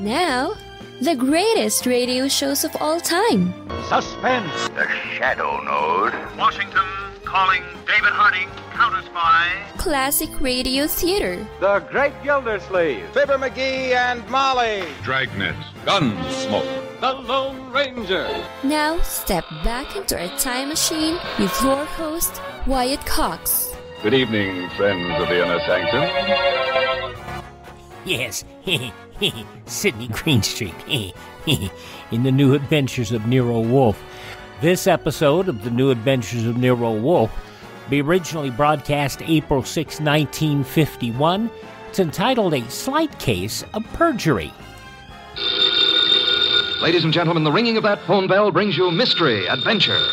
Now, the greatest radio shows of all time. Suspense. The Shadow Node. Washington calling David Harding, counter-spy. Classic radio theater. The Great Gildersleeve. Fibber McGee and Molly. Dragnet. Gunsmoke. The Lone Ranger. Now, step back into our time machine with your host, Wyatt Cox. Good evening, friends of the Inner Sanctum. Yes, Sydney Greenstreet, in the New Adventures of Nero-Wolfe. This episode of the New Adventures of Nero-Wolfe be originally broadcast April 6, 1951. It's entitled A Slight Case of Perjury. Ladies and gentlemen, the ringing of that phone bell brings you mystery, adventure.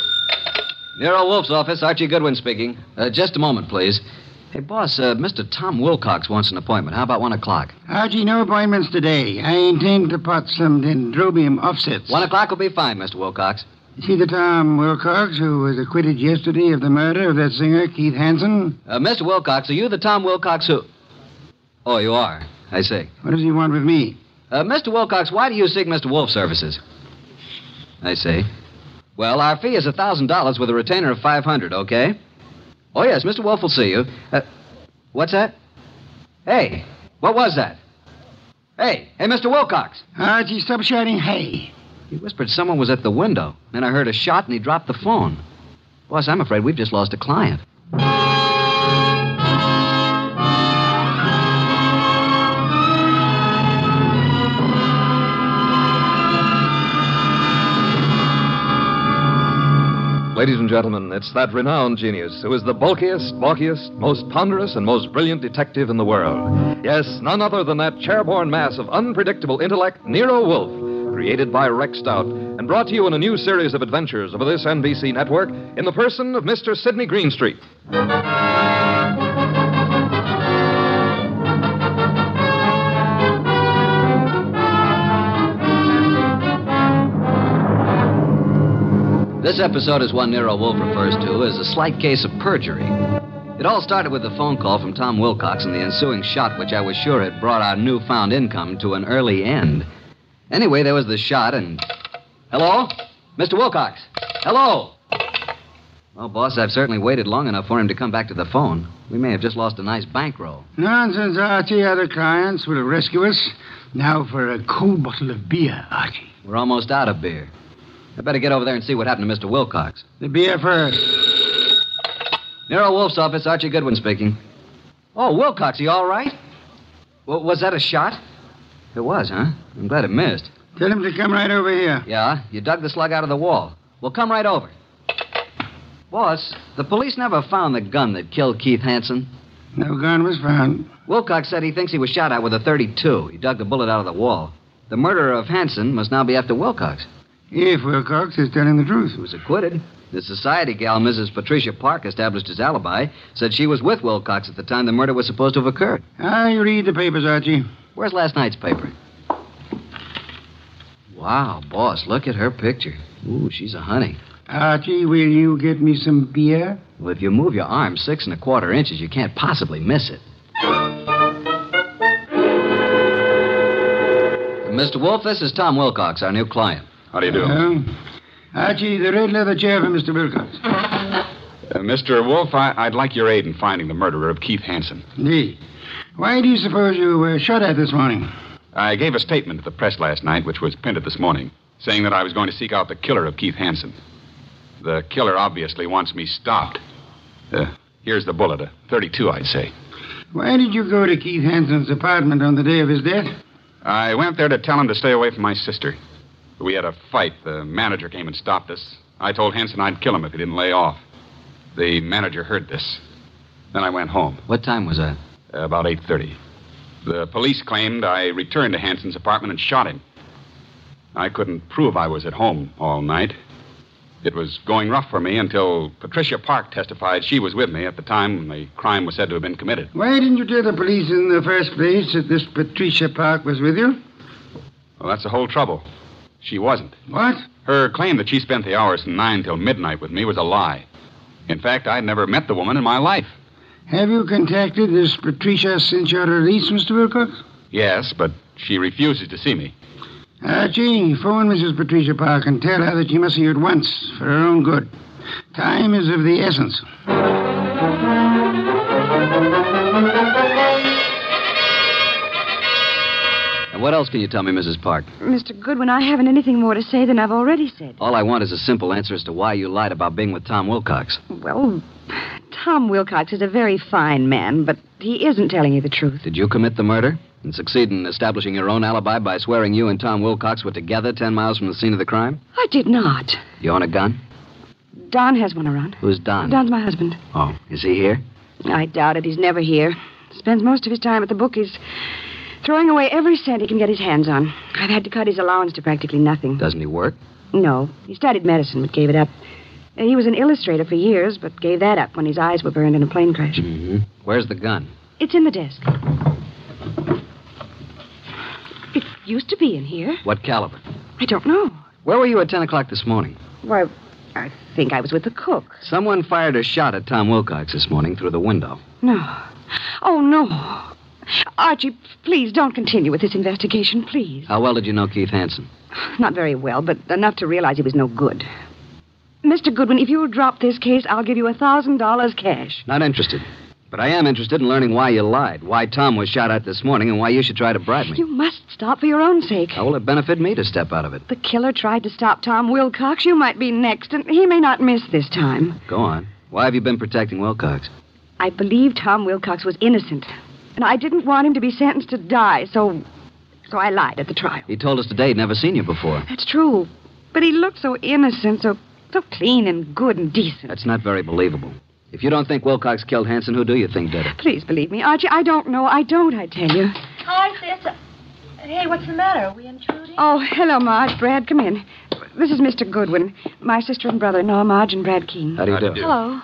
Nero-Wolfe's office, Archie Goodwin speaking. Just a moment, please. Hey, boss, Mr. Tom Wilcox wants an appointment. How about 1 o'clock? Archie, no appointments today. I intend to pot some dendrobium offsets. 1 o'clock will be fine, Mr. Wilcox. You see the Tom Wilcox who was acquitted yesterday of the murder of that singer, Keith Hanson? Mr. Wilcox, are you the Tom Wilcox who... Oh, you are. I see. What does he want with me? Mr. Wilcox, why do you seek Mr. Wolfe's services? I see. Well, our fee is $1,000 with a retainer of $500, okay? Oh, yes, Mr. Wolfe will see you. What's that? Hey, what was that? Hey, Mr. Wilcox. Archie, stop shouting, hey. He whispered someone was at the window. Then I heard a shot and he dropped the phone. Boss, I'm afraid we've just lost a client. Ladies and gentlemen, it's that renowned genius who is the bulkiest, most ponderous, and most brilliant detective in the world. Yes, none other than that chairborne mass of unpredictable intellect, Nero-Wolfe, created by Rex Stout, and brought to you in a new series of adventures over this NBC network in the person of Mr. Sydney Greenstreet. This episode is one Nero-Wolfe refers to as a slight case of perjury. It all started with a phone call from Tom Wilcox and the ensuing shot, which I was sure had brought our newfound income to an early end. Anyway, there was the shot and... Hello? Mr. Wilcox? Hello? Well, boss, I've certainly waited long enough for him to come back to the phone. We may have just lost a nice bankroll. Nonsense, Archie. Other clients will rescue us. Now for a cold bottle of beer, Archie. We're almost out of beer. I better get over there and see what happened to Mr. Wilcox. The beer first. Nero-Wolfe's office, Archie Goodwin speaking. Oh, Wilcox, you all right? Well, was that a shot? It was, huh? I'm glad it missed. Tell him to come right over here. Yeah, you dug the slug out of the wall. Well, come right over. Boss, the police never found the gun that killed Keith Hanson. No gun was found. Wilcox said he thinks he was shot at with a .32. He dug the bullet out of the wall. The murderer of Hanson must now be after Wilcox. If Wilcox is telling the truth. He was acquitted. The society gal, Mrs. Patricia Park, established his alibi, said she was with Wilcox at the time the murder was supposed to have occurred. I read the papers, Archie. Where's last night's paper? Wow, boss, look at her picture. Ooh, she's a honey. Archie, will you get me some beer? Well, if you move your arm 6 1/4 inches, you can't possibly miss it. Mr. Wolfe, this is Tom Wilcox, our new client. How do you do? Archie, the red leather chair for Mr. Wilcox. Mr. Wolfe, I'd like your aid in finding the murderer of Keith Hanson. Indeed. Why do you suppose you were shot at this morning? I gave a statement to the press last night, which was printed this morning, saying that I was going to seek out the killer of Keith Hanson. The killer obviously wants me stopped. Here's the bullet, a .32, I'd say. Why did you go to Keith Hanson's apartment on the day of his death? I went there to tell him to stay away from my sister. We had a fight. The manager came and stopped us. I told Hanson I'd kill him if he didn't lay off. The manager heard this. Then I went home. What time was that? About 8:30. The police claimed I returned to Hanson's apartment and shot him. I couldn't prove I was at home all night. It was going rough for me until Patricia Park testified she was with me at the time when the crime was said to have been committed. Why didn't you tell the police in the first place that this Patricia Park was with you? Well, that's the whole trouble. She wasn't. What? Her claim that she spent the hours from 9 till midnight with me was a lie. In fact, I'd never met the woman in my life. Have you contacted this Patricia since your release, Mr. Wilcox? Yes, but she refuses to see me. Archie, phone Mrs. Patricia Park and tell her that she must see you at once for her own good. Time is of the essence. And what else can you tell me, Mrs. Park? Mr. Goodwin, I haven't anything more to say than I've already said. All I want is a simple answer as to why you lied about being with Tom Wilcox. Well, Tom Wilcox is a very fine man, but he isn't telling you the truth. Did you commit the murder and succeed in establishing your own alibi by swearing you and Tom Wilcox were together 10 miles from the scene of the crime? I did not. You own a gun? Don has one around. Who's Don? Don's my husband. Oh, is he here? I doubt it. He's never here. Spends most of his time at the bookies, throwing away every cent he can get his hands on. I've had to cut his allowance to practically nothing. Doesn't he work? No. He studied medicine, but gave it up. He was an illustrator for years, but gave that up when his eyes were burned in a plane crash. Mm-hmm. Where's the gun? It's in the desk. It used to be in here. What caliber? I don't know. Where were you at 10 o'clock this morning? Why, I think I was with the cook. Someone fired a shot at Tom Wilcox this morning through the window. No. Oh, no. Archie, please don't continue with this investigation, please. How well did you know Keith Hanson? Not very well, but enough to realize he was no good. Mr. Goodwin, if you'll drop this case, I'll give you $1,000 cash. Not interested. But I am interested in learning why you lied, why Tom was shot at this morning, and why you should try to bribe me. You must stop for your own sake. How will it benefit me to step out of it? The killer tried to stop Tom Wilcox. You might be next, and he may not miss this time. Go on. Why have you been protecting Wilcox? I believe Tom Wilcox was innocent, and I didn't want him to be sentenced to die, so I lied at the trial. He told us today he'd never seen you before. That's true, but he looked so innocent, so clean and good and decent. That's not very believable. If you don't think Wilcox killed Hanson, who do you think did it? Please believe me, Archie. I don't know. I tell you. Hi, sis. Hey, what's the matter? Are we intruding? Oh, hello, Marge. Brad, come in. This is Mr. Goodwin, my sister and brother-in-law, Marge and Brad Keene. How do you do? Hello.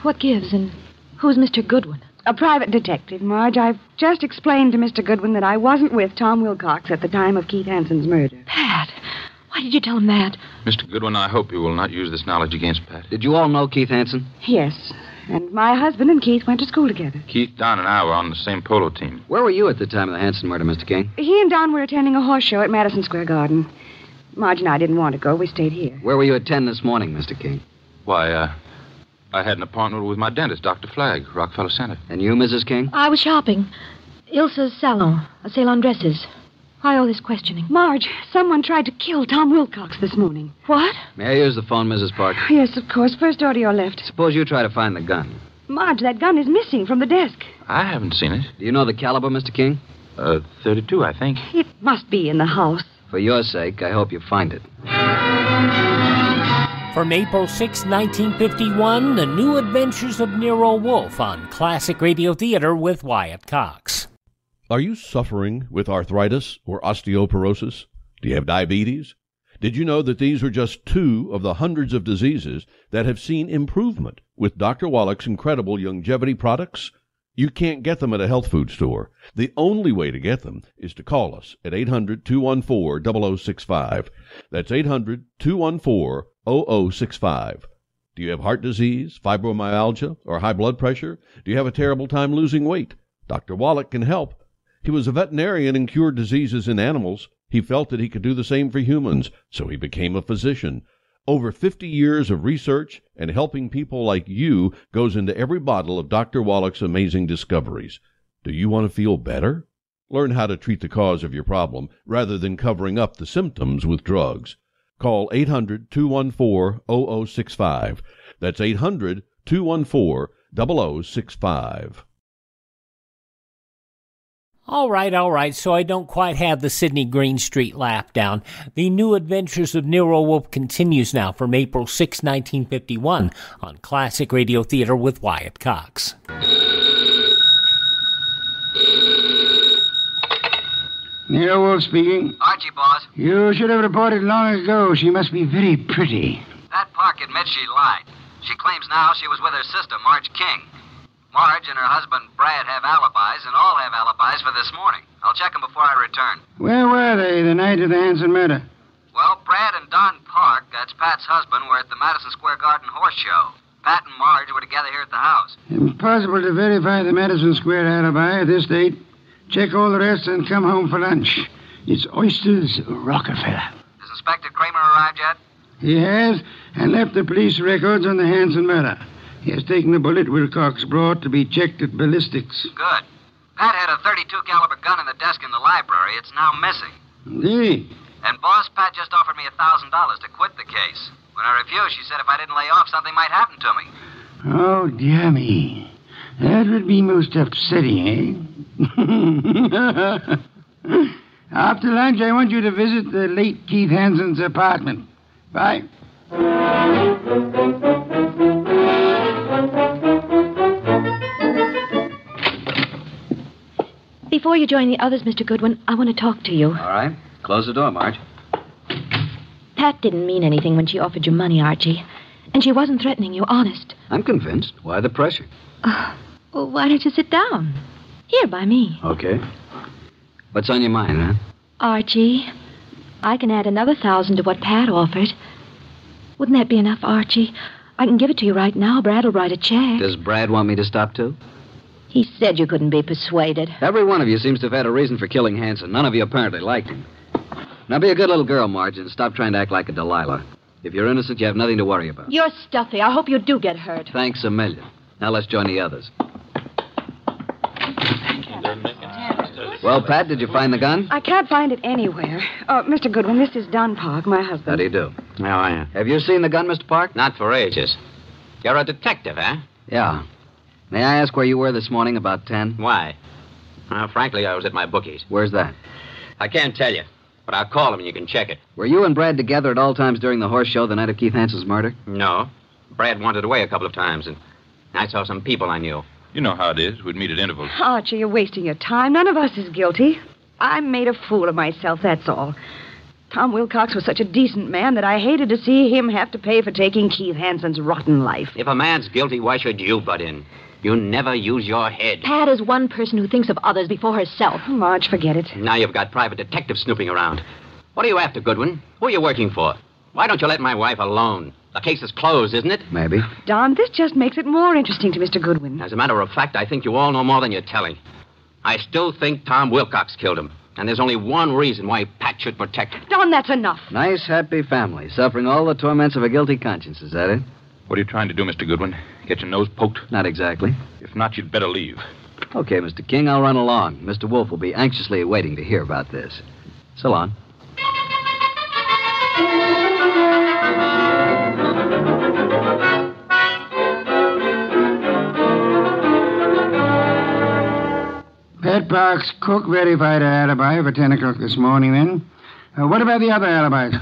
What gives, and who's Mr. Goodwin? A private detective, Marge. I've just explained to Mr. Goodwin that I wasn't with Tom Wilcox at the time of Keith Hanson's murder. Pat, why did you tell him that? Mr. Goodwin, I hope you will not use this knowledge against Pat. Did you all know Keith Hanson? Yes, and my husband and Keith went to school together. Keith, Don, and I were on the same polo team. Where were you at the time of the Hanson murder, Mr. King? He and Don were attending a horse show at Madison Square Garden. Marge and I didn't want to go. We stayed here. Where were you at 10 this morning, Mr. King? Why, I had an appointment with my dentist, Dr. Flagg, Rockefeller Center. And you, Mrs. King? I was shopping. Ilsa's salon, a sale on dresses. Why all this questioning? Marge, someone tried to kill Tom Wilcox this morning. What? May I use the phone, Mrs. Park? Yes, of course. First door to your left. Suppose you try to find the gun. Marge, that gun is missing from the desk. I haven't seen it. Do you know the caliber, Mr. King? 32, I think. It must be in the house. For your sake, I hope you find it. From April 6, 1951, The New Adventures of Nero-Wolfe on Classic Radio Theater with Wyatt Cox. Are you suffering with arthritis or osteoporosis? Do you have diabetes? Did you know that these are just 2 of the hundreds of diseases that have seen improvement with Dr. Wallach's incredible longevity products? You can't get them at a health food store. The only way to get them is to call us at 800-214-0065. That's 800-214-0065. Do you have heart disease, fibromyalgia, or high blood pressure? Do you have a terrible time losing weight? Dr. Wallach can help. He was a veterinarian and cured diseases in animals. He felt that he could do the same for humans, so he became a physician. Over 50 years of research and helping people like you goes into every bottle of Dr. Wallach's amazing discoveries. Do you want to feel better? Learn how to treat the cause of your problem rather than covering up the symptoms with drugs. Call 800-214-0065. That's 800-214-0065. All right, so I don't quite have the Sydney Greenstreet laugh down. The New Adventures of Nero-Wolfe continues now from April 6, 1951 on Classic Radio Theater with Wyatt Cox. Nero-Wolfe speaking. Archie, boss. You should have reported long ago. She must be very pretty. That Park admits she lied. She claims now she was with her sister, Marge King. Marge and her husband, Brad, have alibis, and all have alibis for this morning. I'll check them before I return. Where were they the night of the Hanson murder? Well, Brad and Don Park, that's Pat's husband, were at the Madison Square Garden horse show. Pat and Marge were together here at the house. Impossible to verify the Madison Square alibi at this date. Check all the rest and come home for lunch. It's oysters, Rockefeller. Has Inspector Kramer arrived yet? He has, and left the police records on the Hanson murder. He has taken the bullet Wilcox brought to be checked at ballistics. Good. Pat had a .32 caliber gun in the desk in the library. It's now missing. Indeed. And boss, Pat just offered me $1,000 to quit the case. When I refused, she said if I didn't lay off, something might happen to me. Oh, dear me. That would be most upsetting, eh? After lunch, I want you to visit the late Keith Hanson's apartment. Bye. Before you join the others, Mr. Goodwin, I want to talk to you. All right. Close the door, Marge. Pat didn't mean anything when she offered you money, Archie. And she wasn't threatening you, honest. I'm convinced. Why the pressure? Well, why don't you sit down? Here, by me. Okay. What's on your mind, huh? Archie, I can add another 1,000 to what Pat offered. Wouldn't that be enough, Archie? I can give it to you right now. Brad will write a check. Does Brad want me to stop, too? He said you couldn't be persuaded. Every one of you seems to have had a reason for killing Hanson. None of you apparently liked him. Now be a good little girl, Marge, and stop trying to act like a Delilah. If you're innocent, you have nothing to worry about. You're stuffy. I hope you do get hurt. Thanks a million. Now let's join the others. Well, Pat, did you find the gun? I can't find it anywhere. Mr. Goodwin, this is Don Park, my husband. How do you do? How are you? Have you seen the gun, Mr. Park? Not for ages. You're a detective, eh? Yeah. May I ask where you were this morning about 10? Why? Frankly, I was at my bookies. Where's that? I can't tell you, but I'll call him and you can check it. Were you and Brad together at all times during the horse show the night of Keith Hanson's murder? No. Brad wandered away a couple of times, and I saw some people I knew. You know how it is. We'd meet at intervals. Archie, you're wasting your time. None of us is guilty. I made a fool of myself, that's all. Tom Wilcox was such a decent man that I hated to see him have to pay for taking Keith Hanson's rotten life. If a man's guilty, why should you butt in? You never use your head. Pat is one person who thinks of others before herself. Marge, forget it. Now you've got private detectives snooping around. What are you after, Goodwin? Who are you working for? Why don't you let my wife alone? The case is closed, isn't it? Maybe. Don, this just makes it more interesting to Mr. Goodwin. As a matter of fact, I think you all know more than you're telling. I still think Tom Wilcox killed him. And there's only one reason why Pat should protect him. Don, that's enough. Nice, happy family, suffering all the torments of a guilty conscience. Is that it? What are you trying to do, Mr. Goodwin? Get your nose poked? Not exactly. If not, you'd better leave. Okay, Mr. King, I'll run along. Mr. Wolfe will be anxiously waiting to hear about this. So long. Pat Park's cook verified her alibi for 10 o'clock this morning, then. What about the other alibis?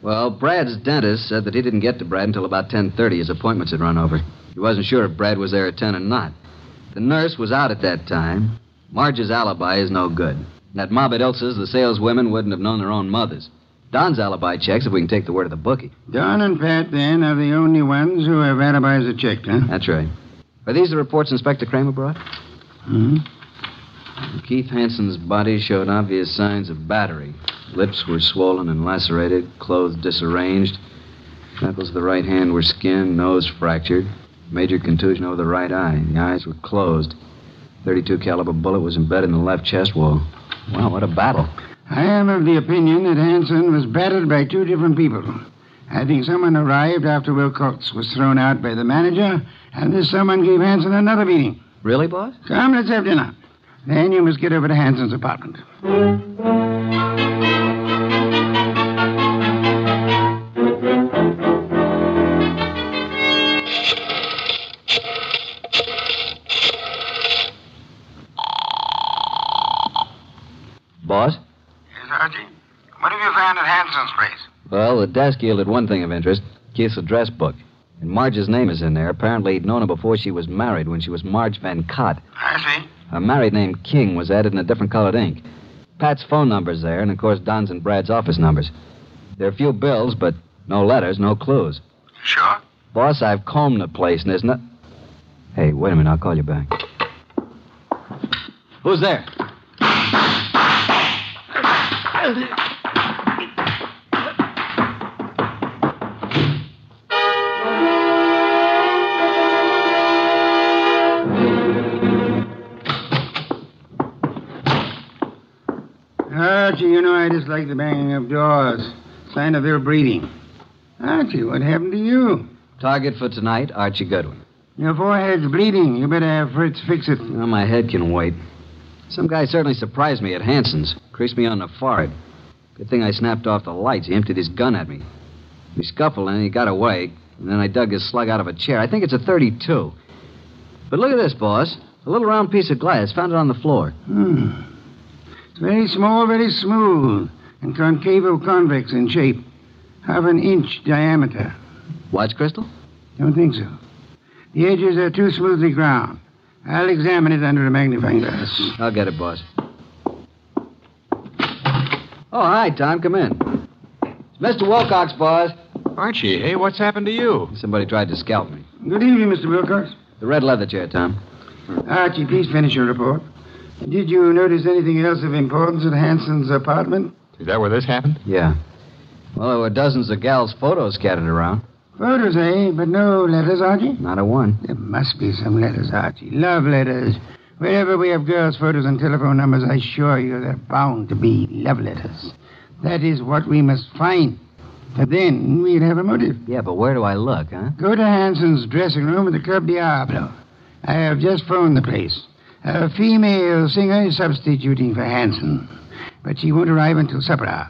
Well, Brad's dentist said that he didn't get to Brad until about 10:30. His appointments had run over. He wasn't sure if Brad was there at 10 or not. The nurse was out at that time. Marge's alibi is no good. That mob at Ilsa's, the saleswomen wouldn't have known their own mothers. Don's alibi checks if we can take the word of the bookie. Don and Pat, then, are the only ones who have alibis that checked, huh? That's right. Are these the reports Inspector Kramer brought? Hmm? Keith Hanson's body showed obvious signs of battery. Lips were swollen and lacerated, clothes disarranged. Knuckles of the right hand were skinned, nose fractured. Major contusion over the right eye. The eyes were closed. .32 caliber bullet was embedded in the left chest wall. Wow, what a battle. I am of the opinion that Hanson was battered by two different people. I think someone arrived after Wilcox was thrown out by the manager, and this someone gave Hanson another beating. Really, boss? Come, let's have dinner. Then you must get over to Hanson's apartment. Boss? Yes, Archie? What have you found at Hanson's place? Well, the desk yielded one thing of interest. Keith's address book. And Marge's name is in there. Apparently he'd known her before she was married, when she was Marge Van Cott. I see. Her married name, King, was added in a different colored ink. Pat's phone number's there, and of course Don's and Brad's office numbers. There are a few bills, but no letters, no clues. Sure? Boss, I've combed the place, and there's no... Hey, wait a minute, I'll call you back. Who's there? Archie, you know I dislike the banging of doors. Sign of ill breeding. Archie, what happened to you? Target for tonight, Archie Goodwin. Your forehead's bleeding. You better have Fritz fix it. Well, my head can wait. Some guy certainly surprised me at Hanson's. Creased me on the forehead. Good thing I snapped off the lights. He emptied his gun at me. We scuffled and he got away. And then I dug his slug out of a chair. I think it's a .32. But look at this, boss. A little round piece of glass. Found it on the floor. It's very small, very smooth, and concavo-convex in shape. Half an inch diameter. Watch crystal? Don't think so. The edges are too smoothly ground. I'll examine it under a magnifying glass. I'll get it, boss. Oh, hi, Tom. Come in. It's Mr. Wilcox, boss. Archie, hey, what's happened to you? Somebody tried to scalp me. Good evening, Mr. Wilcox. The red leather chair, Tom. Archie, please finish your report. Did you notice anything else of importance at Hanson's apartment? Is that where this happened? Yeah. Well, there were dozens of gals' photos scattered around. Photos, eh? But no letters, Archie? Not a one. There must be some letters, Archie. Love letters. Wherever we have girls' photos and telephone numbers, I assure you they're bound to be love letters. That is what we must find. But then we'd have a motive. Yeah, but where do I look, huh? Go to Hanson's dressing room at the Club Diablo. I have just phoned the place. A female singer is substituting for Hanson, but she won't arrive until supper hour.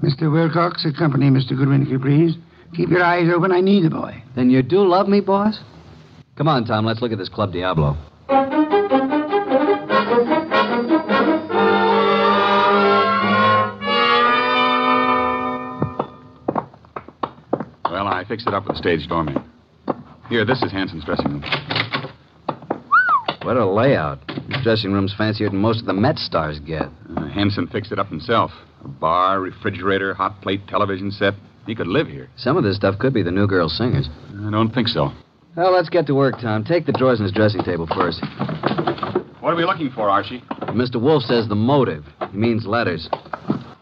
Mr. Wilcox, accompany Mr. Goodwin, if you please. Keep your eyes open. I need the boy. Then you do love me, boss? Come on, Tom. Let's look at this Club Diablo. Well, I fixed it up with the stage doorman. Here, this is Hanson's dressing room. What a layout. This dressing room's fancier than most of the Met stars get. Hanson fixed it up himself. A bar, refrigerator, hot plate, television set. He could live here. Some of this stuff could be the new girl singers. I don't think so. Well, let's get to work, Tom. Take the drawers in his dressing table first. What are we looking for, Archie? Mr. Wolfe says the motive. He means letters.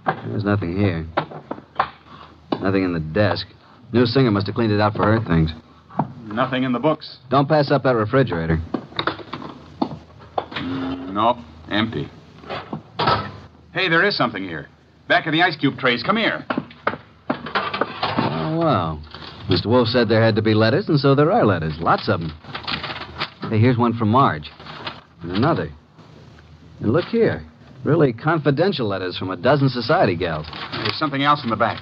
There's nothing here. Nothing in the desk. New singer must have cleaned it out for her things. Nothing in the books. Don't pass up that refrigerator. Nope, empty. Hey, there is something here. Back of the ice cube trays. Come here. Oh, well. Mr. Wolfe said there had to be letters, and so there are letters. Lots of them. Hey, here's one from Marge. And another. And look here. Really confidential letters from a dozen society gals. There's something else in the back.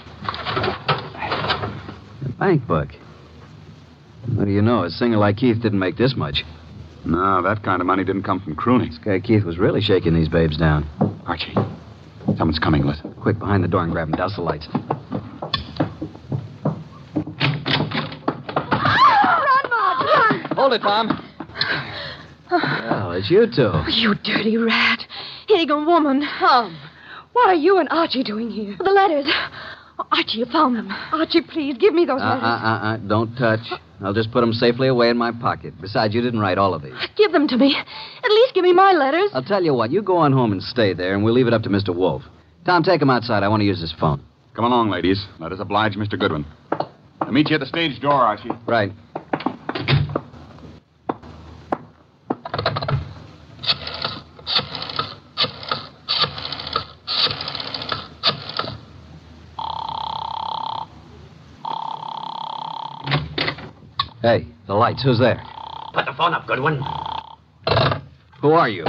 A bank book. What do you know? A singer like Keith didn't make this much. No, that kind of money didn't come from crooning. This guy Keith was really shaking these babes down. Archie, someone's coming. Listen. Quick, behind the door and grab him. Douse the lights. Run, Marge, run! Hold it, Tom. Well, it's you two. You dirty rat. Higgin woman. What are you and Archie doing here? The letters. Oh, Archie, you found them. Archie, please, give me those letters. Don't touch. I'll just put them safely away in my pocket. Besides, you didn't write all of these. Give them to me. At least give me my letters. I'll tell you what. You go on home and stay there, and we'll leave it up to Mr. Wolfe. Tom, take him outside. I want to use his phone. Come along, ladies. Let us oblige Mr. Goodwin. I'll meet you at the stage door, Archie. Right. Hey, the lights. Who's there? Put the phone up, Goodwin. Who are you?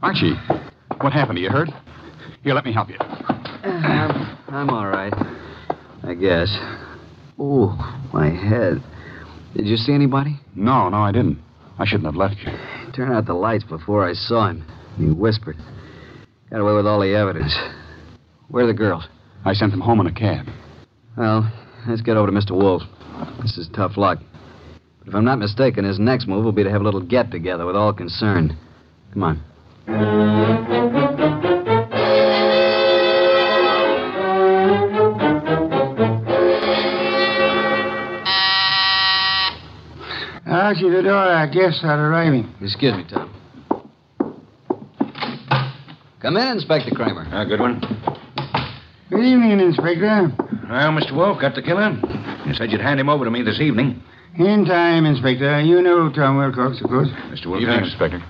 Archie, what happened? Are you hurt? Here, let me help you. I'm all right. I guess. Ooh, my head. Did you see anybody? No, I didn't. I shouldn't have left you. Turn out the lights before I saw him. He whispered. Got away with all the evidence. Where are the girls? I sent them home in a cab. Well, let's get over to Mr. Wolfe. This is tough luck. But if I'm not mistaken, his next move will be to have a little get-together with all concerned. Come on. Archie, the door, our guests are arriving. Excuse me, Tom. Come in, Inspector Kramer. Goodwin. Good evening, Inspector. Well, Mr. Wolfe, got the killer? You said you'd hand him over to me this evening. In time, Inspector. You know Tom Wilcox, of course. Mr. Wilcox. Inspector.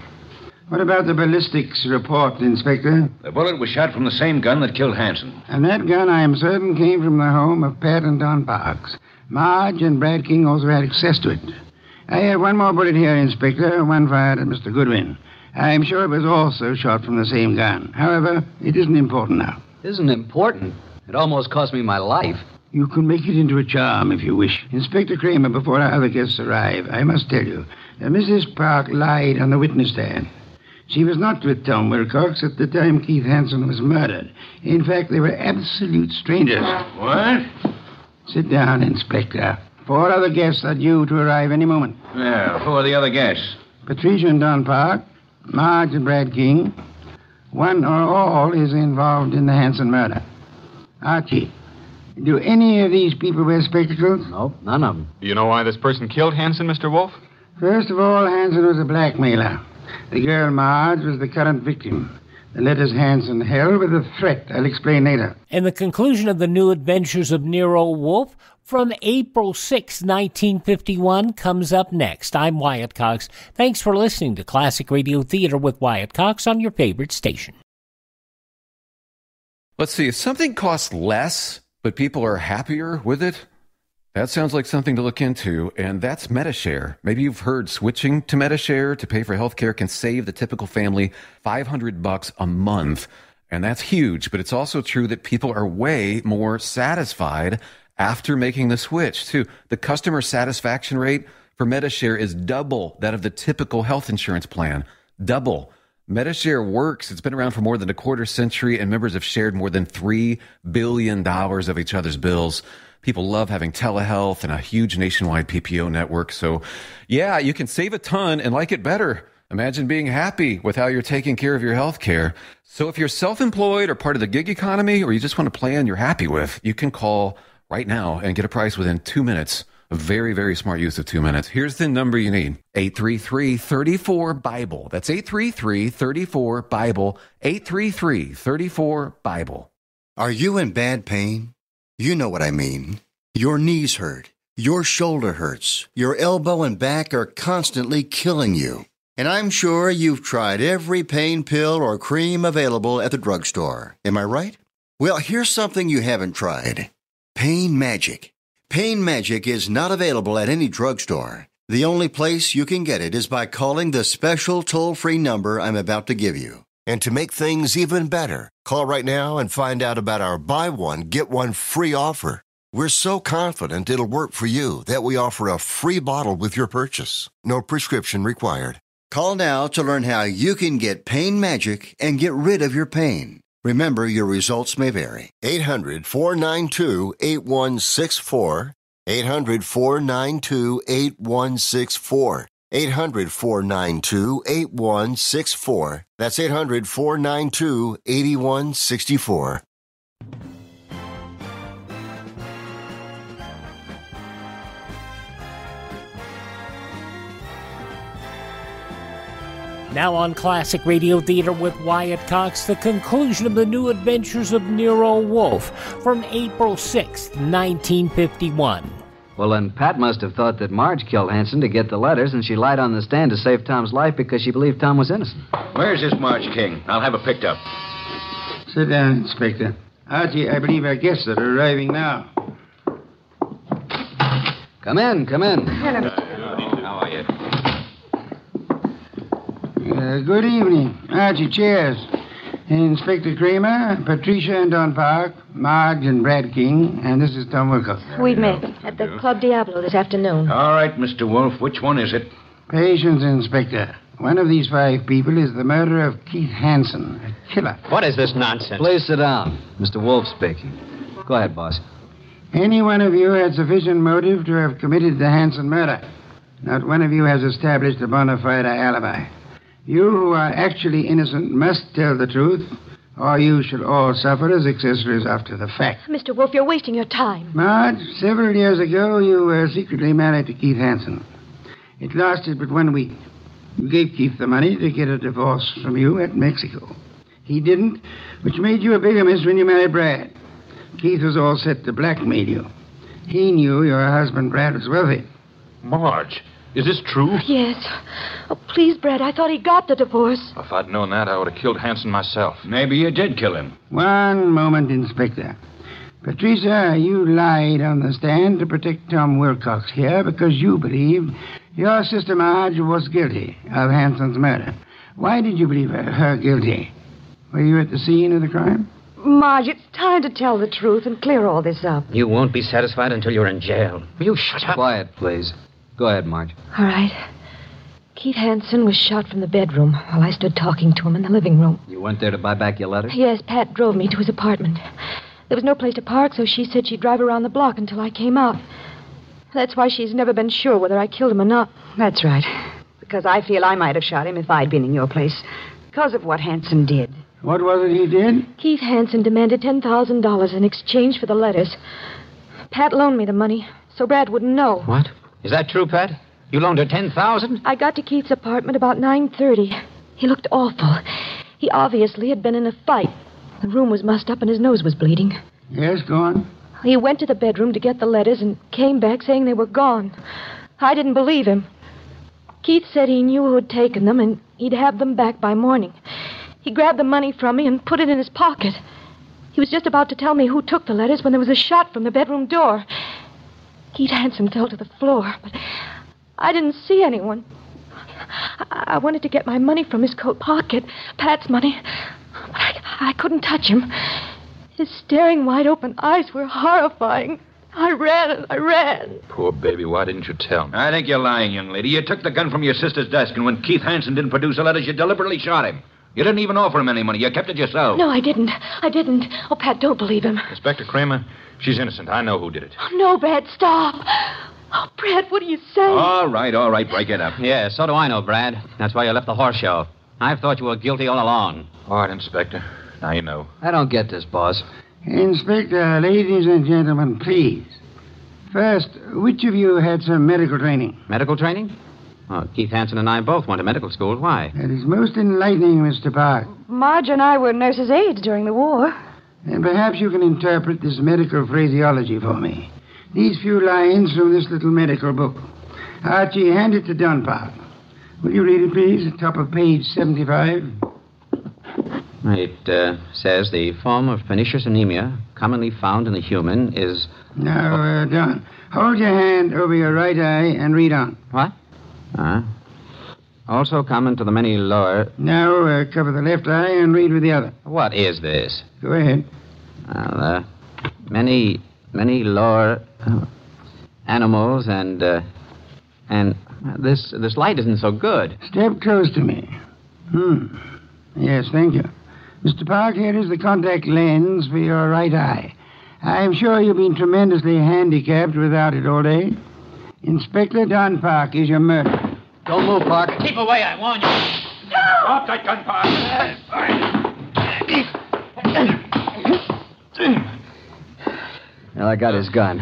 What about the ballistics report, Inspector? The bullet was shot from the same gun that killed Hanson. And that gun, I am certain, came from the home of Pat and Don Parks. Marge and Brad King also had access to it. I have one more bullet here, Inspector, one fired at Mr. Goodwin. I'm sure it was also shot from the same gun. However, it isn't important now. Isn't important? It almost cost me my life. You can make it into a charm if you wish. Inspector Kramer, before our other guests arrive, I must tell you that Mrs. Park lied on the witness stand. She was not with Tom Wilcox at the time Keith Hanson was murdered. In fact, they were absolute strangers. What? Sit down, Inspector. 4 other guests are due to arrive any moment. Well, who are the other guests? Patricia and Don Park, Marge and Brad King. One or all is involved in the Hanson murder. Archie, do any of these people wear spectacles? Nope, none of them. You know why this person killed Hanson, Mr. Wolfe? First of all, Hanson was a blackmailer. The girl Marge was the current victim. The letters Hanson held were the threat. I'll explain later. And the conclusion of the New Adventures of Nero-Wolfe from April 6, 1951 comes up next. I'm Wyatt Cox. Thanks for listening to Classic Radio Theater with Wyatt Cox on your favorite station. Let's see, if something costs less, but people are happier with it, that sounds like something to look into, and that's MediShare. Maybe you've heard switching to MediShare to pay for healthcare can save the typical family $500 a month, and that's huge, but it's also true that people are way more satisfied after making the switch, too. The customer satisfaction rate for MediShare is double that of the typical health insurance plan. Double. MediShare works. It's been around for more than a quarter century, and members have shared more than $3 billion of each other's bills. People love having telehealth and a huge nationwide PPO network. So, yeah, you can save a ton and like it better. Imagine being happy with how you're taking care of your health care. So if you're self-employed or part of the gig economy, or you just want a plan you're happy with, you can call right now and get a price within 2 minutes. A very, very smart use of 2 minutes. Here's the number you need. 833-34-BIBLE. That's 833-34-BIBLE. 833-34-BIBLE. Are you in bad pain? You know what I mean. Your knees hurt. Your shoulder hurts. Your elbow and back are constantly killing you. And I'm sure you've tried every pain pill or cream available at the drugstore. Am I right? Well, here's something you haven't tried. Pain Magic. Pain Magic is not available at any drugstore. The only place you can get it is by calling the special toll-free number I'm about to give you. And to make things even better, call right now and find out about our buy one, get one free offer. We're so confident it'll work for you that we offer a free bottle with your purchase. No prescription required. Call now to learn how you can get Pain Magic and get rid of your pain. Remember, your results may vary. 800-492-8164. 800-492-8164. 800-492-8164. That's 800-492-8164. Now on Classic Radio Theater with Wyatt Cox, the conclusion of the New Adventures of Nero-Wolfe from April 6th, 1951. Well, then Pat must have thought that Marge killed Hanson to get the letters, and she lied on the stand to save Tom's life because she believed Tom was innocent. Where's this Marge King? I'll have her picked up. Sit down, Inspector. Archie, I believe our guests are arriving now. Come in, come in. Hello. How are you? Good evening. Archie, chairs. Inspector Kramer, Patricia and Don Park, Marge and Brad King, and this is Tom Wilcox. We met at the Club Diablo this afternoon. All right, Mr. Wolfe, which one is it? Patience, Inspector. One of these 5 people is the murderer of Keith Hanson, a killer. What is this nonsense? Please sit down. Mr. Wolfe speaking. Go ahead, boss. Any one of you had sufficient motive to have committed the Hanson murder. Not one of you has established a bona fide alibi. You who are actually innocent must tell the truth, or you shall all suffer as accessories after the fact. Mr. Wolfe, you're wasting your time. Marge, several years ago, you were secretly married to Keith Hanson. It lasted but 1 week. You gave Keith the money to get a divorce from you at Mexico. He didn't, which made you a bigamist when you married Brad. Keith was all set to blackmail you. He knew your husband, Brad, was wealthy. Marge, is this true? Yes. Oh, please, Brad, I thought he got the divorce. If I'd known that, I would have killed Hanson myself. Maybe you did kill him. One moment, Inspector. Patricia, you lied on the stand to protect Tom Wilcox here because you believed your sister Marge was guilty of Hanson's murder. Why did you believe her guilty? Were you at the scene of the crime? Marge, it's time to tell the truth and clear all this up. You won't be satisfied until you're in jail. Will you shut up? Quiet, please. Go ahead, Marge. All right. Keith Hanson was shot from the bedroom while I stood talking to him in the living room. You went there to buy back your letters? Yes, Pat drove me to his apartment. There was no place to park, so she said she'd drive around the block until I came out. That's why she's never been sure whether I killed him or not. That's right. Because I feel I might have shot him if I'd been in your place. Because of what Hanson did. What was it he did? Keith Hanson demanded $10,000 in exchange for the letters. Pat loaned me the money, so Brad wouldn't know. What? Is that true, Pat? You loaned her $10,000? I got to Keith's apartment about 9:30. He looked awful. He obviously had been in a fight. The room was mussed up and his nose was bleeding. Yes, go on. He went to the bedroom to get the letters and came back saying they were gone. I didn't believe him. Keith said he knew who had taken them and he'd have them back by morning. He grabbed the money from me and put it in his pocket. He was just about to tell me who took the letters when there was a shot from the bedroom door. Keith Hanson fell to the floor, but I didn't see anyone. I wanted to get my money from his coat pocket, Pat's money, but I couldn't touch him. His staring, wide-open eyes were horrifying. I ran and I ran. Poor baby, why didn't you tell me? I think you're lying, young lady. You took the gun from your sister's desk, and when Keith Hanson didn't produce the letters, you deliberately shot him. You didn't even offer him any money. You kept it yourself. No, I didn't. Oh, Pat, don't believe him. Inspector Kramer, she's innocent. I know who did it. Oh, no, Brad, stop. Oh, Brad, what do you say? All right, break it up. Yeah, so do I know, Brad. That's why you left the horse show. I've thought you were guilty all along. All right, Inspector. Now you know. I don't get this, boss. Inspector, ladies and gentlemen, please. First, which of you had some medical training? Medical training? Oh, Keith Hanson and I both went to medical school. Why? That is most enlightening, Mr. Park. Marge and I were nurses' aides during the war. And perhaps you can interpret this medical phraseology for me. These few lines from this little medical book. Archie, hand it to Dunbar. Will you read it, please? At top of page 75. It says the form of pernicious anemia commonly found in the human is... Now, Don, hold your hand over your right eye and read on. What? Also common to the many lower... Now, cover the left eye and read with the other. What is this? Go ahead. Well, many lower animals and this light isn't so good. Step close to me. Yes, thank you. Mr. Park, here is the contact lens for your right eye. I'm sure you've been tremendously handicapped without it all day. Inspector Don Park is your murderer. Don't move, Park. Keep away, I warn you. Drop that gun, Park. Well, I got his gun.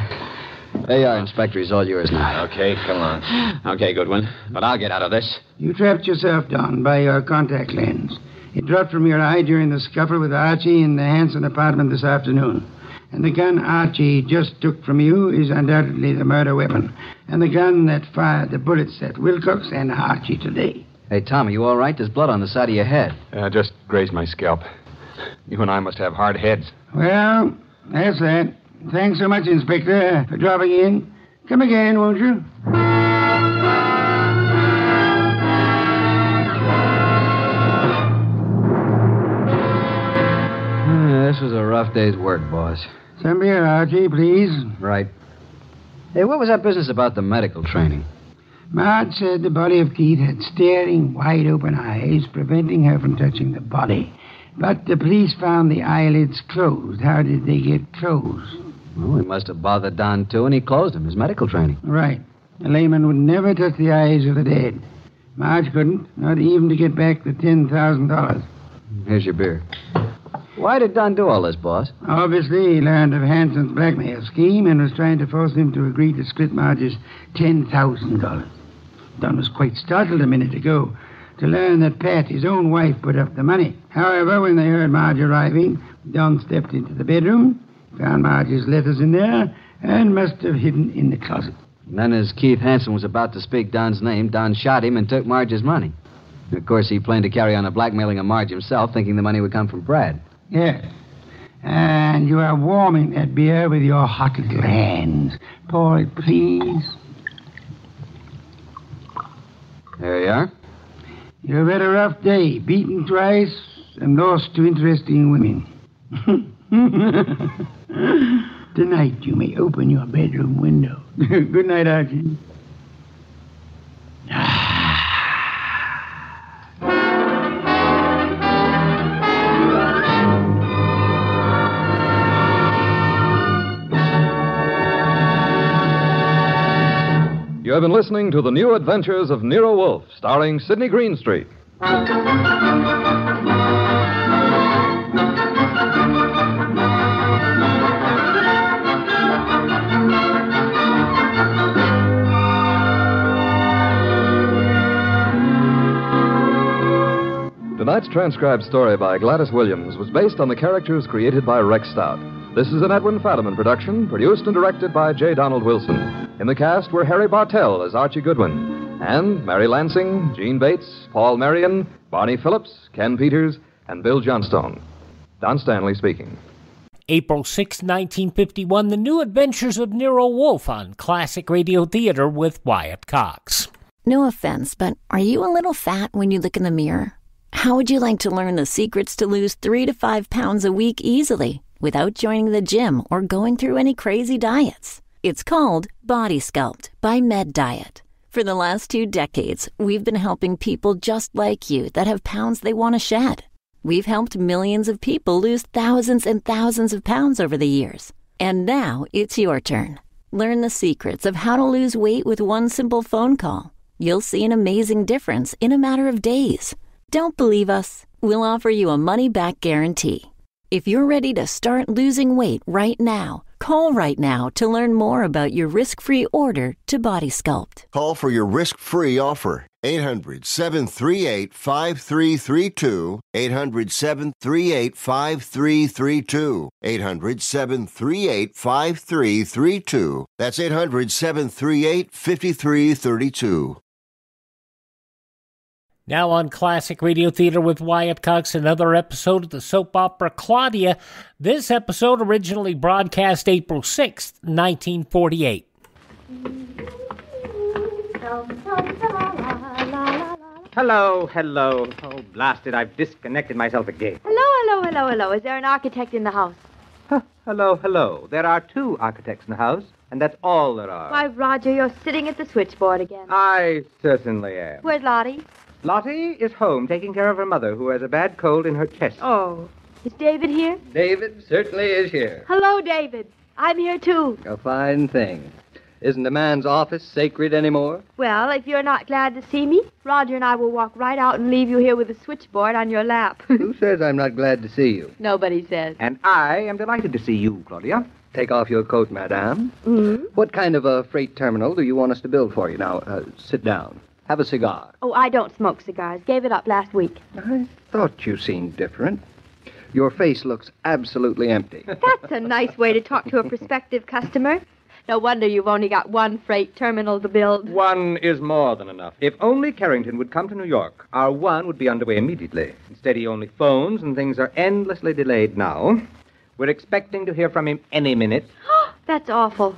There you are, Inspector. He's all yours now. Okay, come on. Okay, Goodwin. But I'll get out of this. You trapped yourself, Don, by your contact lens. It dropped from your eye during the scuffle with Archie in the Hanson apartment this afternoon. And the gun Archie just took from you is undoubtedly the murder weapon. And the gun that fired the bullets at Wilcox and Archie today. Hey, Tom, are you all right? There's blood on the side of your head. I just grazed my scalp. You and I must have hard heads. Well, that's that. Thanks so much, Inspector, for dropping in. Come again, won't you? This was a rough day's work, boss. Some beer, Archie, please. Right. Hey, what was that business about the medical training? Marge said the body of Keith had staring, wide-open eyes, preventing her from touching the body. But the police found the eyelids closed. How did they get closed? Well, he must have bothered Don, too, and he closed him. His medical training. Right. A layman would never touch the eyes of the dead. Marge couldn't, not even to get back the $10,000. Here's your beer. Why did Don do all this, boss? Obviously, he learned of Hanson's blackmail scheme and was trying to force him to agree to split Marge's $10,000. Don was quite startled a minute ago to learn that Pat, his own wife, put up the money. However, when they heard Marge arriving, Don stepped into the bedroom, Found Marge's letters in there and must have hidden in the closet. And then as Keith Hanson was about to speak Don's name, Don shot him and took Marge's money. And of course, he planned to carry on the blackmailing of Marge himself, thinking the money would come from Brad. Yes. And you are warming that beer with your hot little hands. Pour it, please. There you are. You've had a rough day, beaten twice and lost to interesting women. Tonight you may open your bedroom window. Good night, Archie. You have been listening to The New Adventures of Nero Wolfe, starring Sydney Greenstreet. Tonight's transcribed story by Gladys Williams was based on the characters created by Rex Stout. This is an Edwin Fadiman production, produced and directed by J. Donald Wilson. In the cast were Harry Bartell as Archie Goodwin, and Mary Lansing, Gene Bates, Paul Marion, Barney Phillips, Ken Peters, and Bill Johnstone. Don Stanley speaking. April 6, 1951, The New Adventures of Nero Wolfe on Classic Radio Theater with Wyatt Cox. No offense, but are you a little fat when you look in the mirror? How would you like to learn the secrets to lose 3 to 5 pounds a week easily without joining the gym or going through any crazy diets? It's called Body Sculpt by Med Diet. For the last 2 decades, we've been helping people just like you that have pounds they want to shed. We've helped millions of people lose thousands and thousands of pounds over the years. And now it's your turn. Learn the secrets of how to lose weight with one simple phone call. You'll see an amazing difference in a matter of days. Don't believe us? We'll offer you a money-back guarantee. If you're ready to start losing weight right now, call right now to learn more about your risk-free order to Body Sculpt. Call for your risk-free offer. 800-738-5332. 800-738-5332. 800-738-5332. That's 800-738-5332. Now on Classic Radio Theater with Wyatt Cox, another episode of the soap opera Claudia. This episode originally broadcast April 6th, 1948. Hello. Oh, blasted, I've disconnected myself again. Hello. Is there an architect in the house? Hello. There are 2 architects in the house, and that's all there are. Why, Roger, you're sitting at the switchboard again. I certainly am. Where's Lottie? Lottie is home taking care of her mother, who has a bad cold in her chest. Oh. Is David here? David certainly is here. Hello, David. I'm here, too. A fine thing. Isn't a man's office sacred anymore? Well, if you're not glad to see me, Roger and I will walk right out and leave you here with the switchboard on your lap. Who says I'm not glad to see you? Nobody says. And I am delighted to see you, Claudia. Take off your coat, madame. Mm-hmm. What kind of a freight terminal do you want us to build for you? Now, sit down. Have a cigar. Oh, I don't smoke cigars. Gave it up last week. I thought you seemed different. Your face looks absolutely empty. That's a nice way to talk to a prospective customer. No wonder you've only got 1 freight terminal to build. 1 is more than enough. If only Carrington would come to New York, our 1 would be underway immediately. Instead, he only phones, and things are endlessly delayed now. We're expecting to hear from him any minute. That's awful.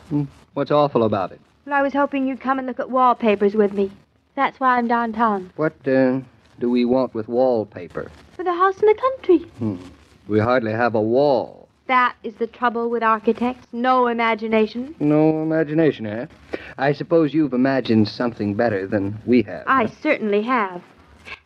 What's awful about it? Well, I was hoping you'd come and look at wallpapers with me. That's why I'm downtown. What, do we want with wallpaper? For the house in the country. We hardly have a wall. That is the trouble with architects. No imagination. No imagination, eh? I suppose you've imagined something better than we have. I certainly have.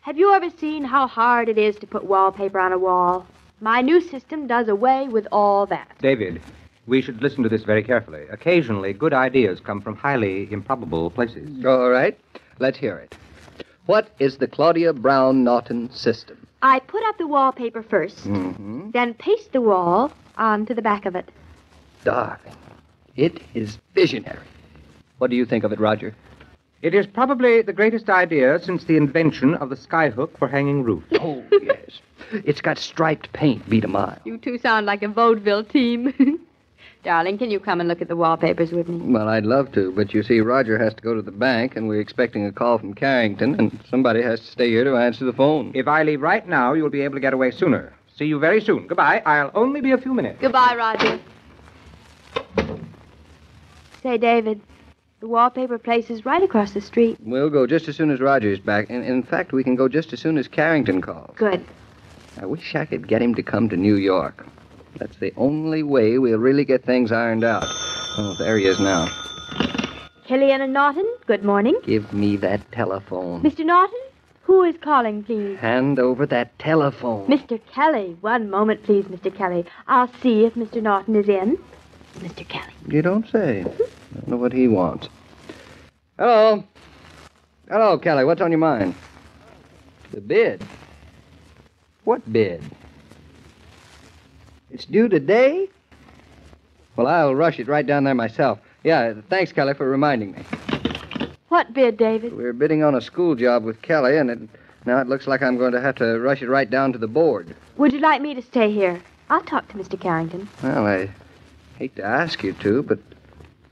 Have you ever seen how hard it is to put wallpaper on a wall? My new system does away with all that. David, we should listen to this very carefully. Occasionally, good ideas come from highly improbable places. All right. Let's hear it. What is the Claudia Brown Naughton system? I put up the wallpaper first, then paste the wall onto the back of it. Darling, it is visionary. What do you think of it, Roger? It is probably the greatest idea since the invention of the skyhook for hanging roofs. Oh, yes. It's got striped paint, beat a mile. You two sound like a vaudeville team. Darling, can you come and look at the wallpapers with me? Well, I'd love to, but you see, Roger has to go to the bank, and we're expecting a call from Carrington, and somebody has to stay here to answer the phone. If I leave right now, you'll be able to get away sooner. See you very soon. Goodbye. I'll only be a few minutes. Goodbye, Roger. Say, David, the wallpaper place is right across the street. We'll go just as soon as Roger's back. In fact, we can go just as soon as Carrington calls. Good. I wish I could get him to come to New York. That's the only way we'll really get things ironed out. Oh, there he is now. Kelly and Norton, good morning. Give me that telephone. Mr. Norton, who is calling, please? Hand over that telephone. Mr. Kelly. One moment, please, Mr. Kelly. I'll see if Mr. Norton is in. Mr. Kelly. You don't say. I don't know what he wants. Hello. Hello, Kelly. What's on your mind? The bid. What bid? It's due today? Well, I'll rush it right down there myself. Yeah, thanks, Kelly, for reminding me. What bid, David? We're bidding on a school job with Kelly, and now it looks like I'm going to have to rush it right down to the board. Would you like me to stay here? I'll talk to Mr. Carrington. Well, I hate to ask you to, but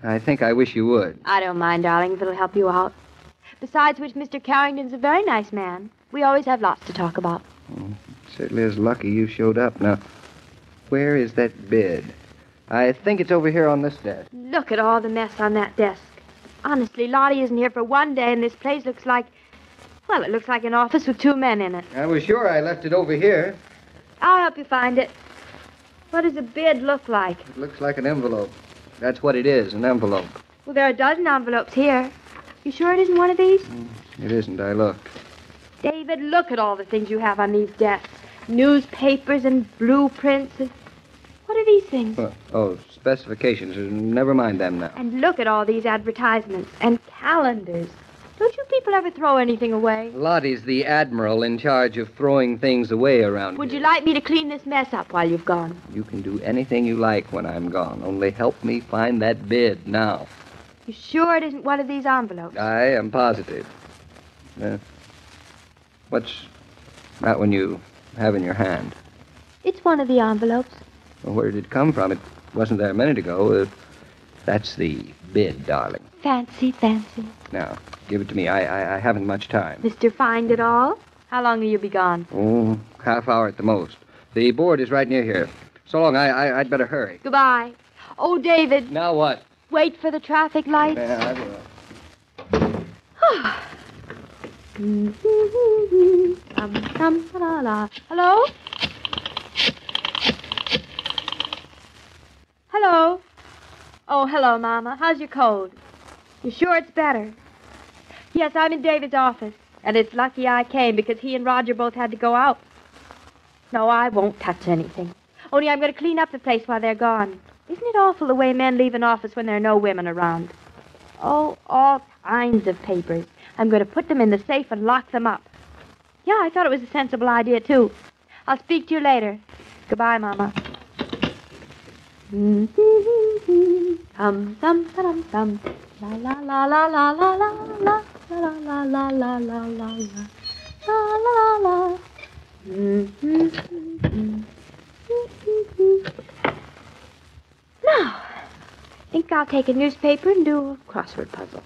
I think I wish you would. I don't mind, darling, if it'll help you out. Besides which, Mr. Carrington's a very nice man. We always have lots to talk about. Certainly is lucky you showed up. Now, where is that bid? I think it's over here on this desk. Look at all the mess on that desk. Honestly, Lottie isn't here for one day, and this place looks like... Well, it looks like an office with two men in it. I was sure I left it over here. I'll help you find it. What does a bid look like? It looks like an envelope. That's what it is, an envelope. Well, there are a dozen envelopes here. You sure it isn't one of these? It isn't. I looked. David, look at all the things you have on these desks. Newspapers and blueprints. What are these things? Specifications. Never mind them now. And look at all these advertisements and calendars. Don't you people ever throw anything away? Lottie's the admiral in charge of throwing things away around Would here. you like me to clean this mess up while you've gone? You can do anything you like when I'm gone. Only help me find that bid now. You sure it isn't one of these envelopes? I am positive. What's that one you have in your hand? It's one of the envelopes. Well, where did it come from? It wasn't there a minute ago. That's the bid, darling. Fancy, fancy. Now, give it to me. I haven't much time. Mr. Find It All? How long will you be gone? Oh, half hour at the most. The board is right near here. So long, I'd better hurry. Goodbye. Oh, David. Now what? Wait for the traffic lights. Yeah, I will. Hello? Hello? Oh, hello, Mama. How's your cold? You sure it's better? Yes, I'm in David's office. And it's lucky I came because he and Roger both had to go out. No, I won't touch anything. Only I'm going to clean up the place while they're gone. Isn't it awful the way men leave an office when there are no women around? Oh, all kinds of papers. I'm going to put them in the safe and lock them up. Yeah, I thought it was a sensible idea, too. I'll speak to you later. Goodbye, Mama. Dum dum dum dum. La la la la la la la la la la la la la la la la. Now, I think I'll take a newspaper and do a crossword puzzle.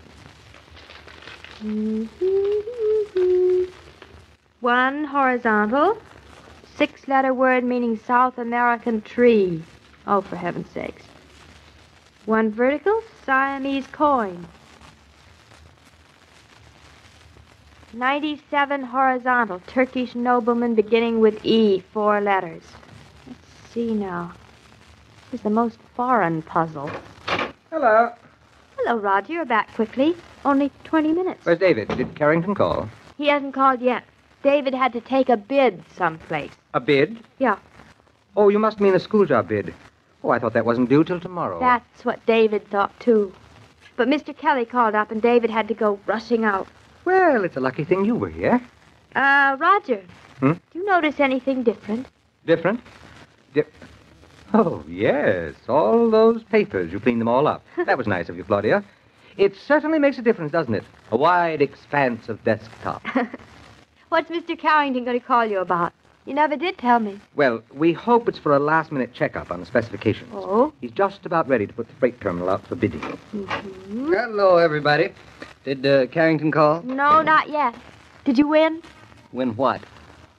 One horizontal, 6-letter word meaning South American tree. Oh, for heaven's sakes. One vertical, Siamese coin. 97 horizontal, Turkish nobleman beginning with E, 4 letters. Let's see now. This is the most foreign puzzle. Hello. Hello, Roger. You're back quickly. Only 20 minutes. Where's David? Did Carrington call? He hasn't called yet. David had to take a bid someplace. A bid? Yeah. Oh, you must mean a school job bid. Oh, I thought that wasn't due till tomorrow. That's what David thought, too. But Mr. Kelly called up, and David had to go rushing out. Well, it's a lucky thing you were here. Roger. Hmm? Do you notice anything different? Different? Oh, yes. All those papers. You cleaned them all up. That was nice of you, Claudia. It certainly makes a difference, doesn't it? A wide expanse of desktop. What's Mr. Carrington going to call you about? You never did tell me. Well, we hope it's for a last-minute checkup on the specifications. Oh? He's just about ready to put the freight terminal out for bidding. Mm-hmm. Hello, everybody. Did Carrington call? No, not yet. Did you win? Win what?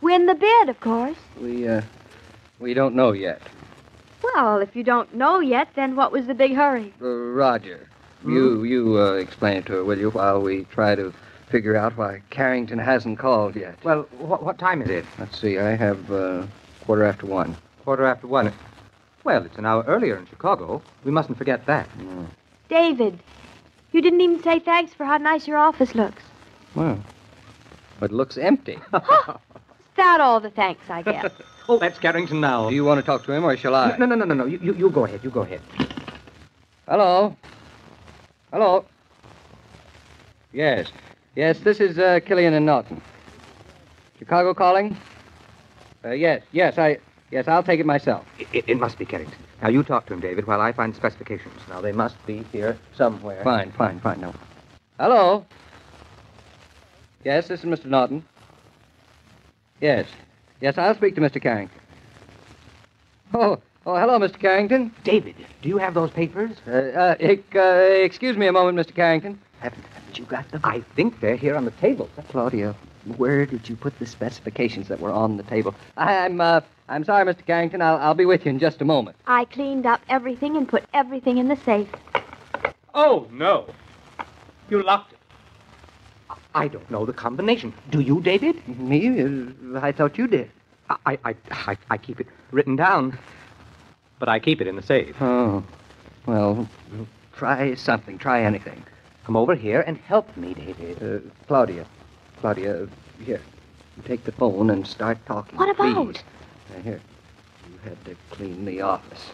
Win the bid, of course. We don't know yet. Well, if you don't know yet, then what was the big hurry? Roger, you explain it to her, will you, while we try to figure out why Carrington hasn't called yet. Well, what time is it? Let's see, I have 1:15. 1:15. Well, it's an hour earlier in Chicago. We mustn't forget that. David, you didn't even say thanks for how nice your office looks. Well, it looks empty. Is that all the thanks I get? Oh, that's Carrington now. Do you want to talk to him, or shall I? No. You go ahead. You go ahead. Hello? Yes, this is Killian and Norton. Chicago calling? Yes, I'll take it myself. It must be Carrington. Now, you talk to him, David, while I find specifications. Now, they must be here somewhere. Fine, no. Hello? Yes, this is Mr. Norton. Yes, I'll speak to Mr. Carrington. Oh, hello, Mr. Carrington. David, do you have those papers? Excuse me a moment, Mr. Carrington. Haven't you got them? I think they're here on the table. Claudia, where did you put the specifications that were on the table? I'm sorry, Mr. Carrington. I'll be with you in just a moment. I cleaned up everything and put everything in the safe. Oh, no. You locked it. I don't know the combination. Do you, David? Me? I thought you did. I keep it written down, but I keep it in the safe. Oh, well, try something. Try anything. Come over here and help me, David. Claudia, here. You take the phone and start talking. What about? Please. Here. You had to clean the office.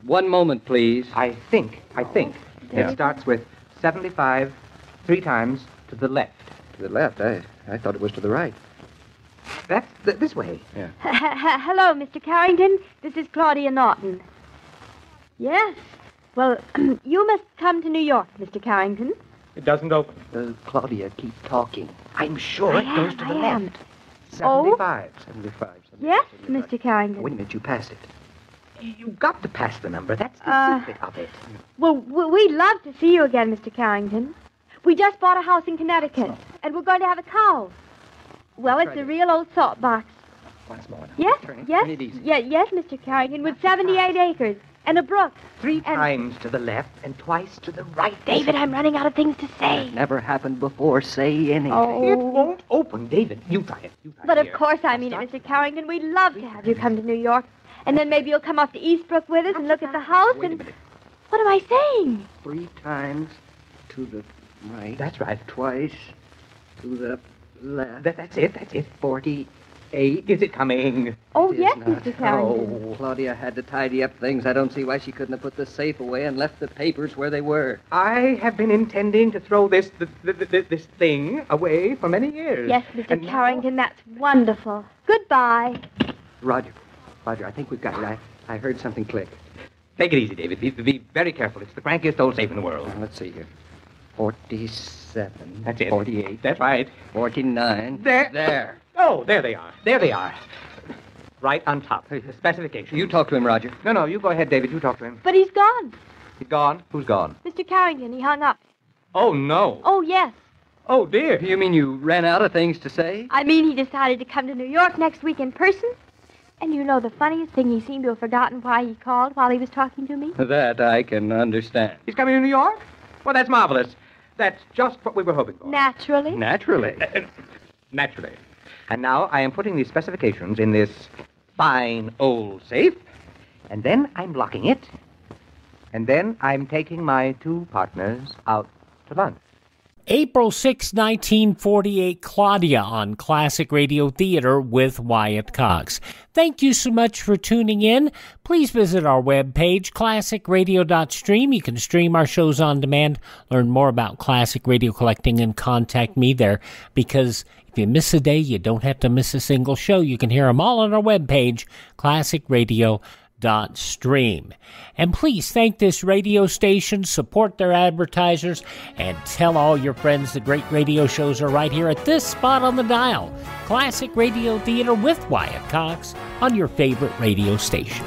1 moment, please. I think. Yeah. It starts with 75 3 times to the left. To the left? I thought it was to the right. That's this way. Yeah. Hello, Mr. Carrington. This is Claudia Norton. Yes. Well, you must come to New York, Mr. Carrington. It doesn't open. Claudia, keep talking. I'm sure it goes to the left. 75. Oh? 75. Yes, Mr. Carrington. Wait a minute, you passed it. You've got to pass the number. That's the secret of it. Well, we'd love to see you again, Mr. Carrington. We just bought a house in Connecticut, and we're going to have a cow. Well, it's a real old salt box. Once more. Yes, Turn yes, it easy. yes, Mr. Carrington, with 78 acres and a brook. 3 times to the left and twice to the right. David, I'm running out of things to say. That never happened before. Say anything. Oh. It won't open, David. You try it. But of course I mean it, Mr. Carrington. We'd love to have you come to New York. And then maybe you'll come up to Eastbrook with us and look at the house Wait a and... minute. What am I saying? 3 times to the right. That's right. Twice to the left. That's it. 48. Is it coming? Oh, It is yes, not. Mr. Carrington. Oh, Claudia had to tidy up things. I don't see why she couldn't have put the safe away and left the papers where they were. I have been intending to throw this thing away for many years. Yes, Mr. Carrington, that's wonderful. Goodbye. Roger, I think we've got it. I heard something click. Take it easy, David. Be very careful. It's the crankiest old safe in the world. Let's see here. 47. That's it. 48. That's right. 49. There. Oh, there they are. Right on top. The specification. You talk to him, Roger. No, you go ahead, David. You talk to him. But he's gone. He's gone? Who's gone? Mr. Carrington, he hung up. Oh, no. Oh, yes. Oh, dear. You mean you ran out of things to say? I mean, he decided to come to New York next week in person. And you know the funniest thing, he seemed to have forgotten why he called while he was talking to me. That I can understand. He's coming to New York? Well, that's marvelous. That's just what we were hoping for. Naturally. Naturally. And now I am putting these specifications in this fine old safe, and then I'm locking it, and then I'm taking my 2 partners out to lunch. April 6, 1948, Claudia on Classic Radio Theater with Wyatt Cox. Thank you so much for tuning in. Please visit our webpage, classicradio.stream. You can stream our shows on demand, learn more about classic radio collecting, and contact me there. Because if you miss a day, you don't have to miss a single show. You can hear them all on our webpage, classicradio.stream. Stream. And please thank this radio station, support their advertisers, and tell all your friends the great radio shows are right here at this spot on the dial. Classic Radio Theater with Wyatt Cox on your favorite radio station.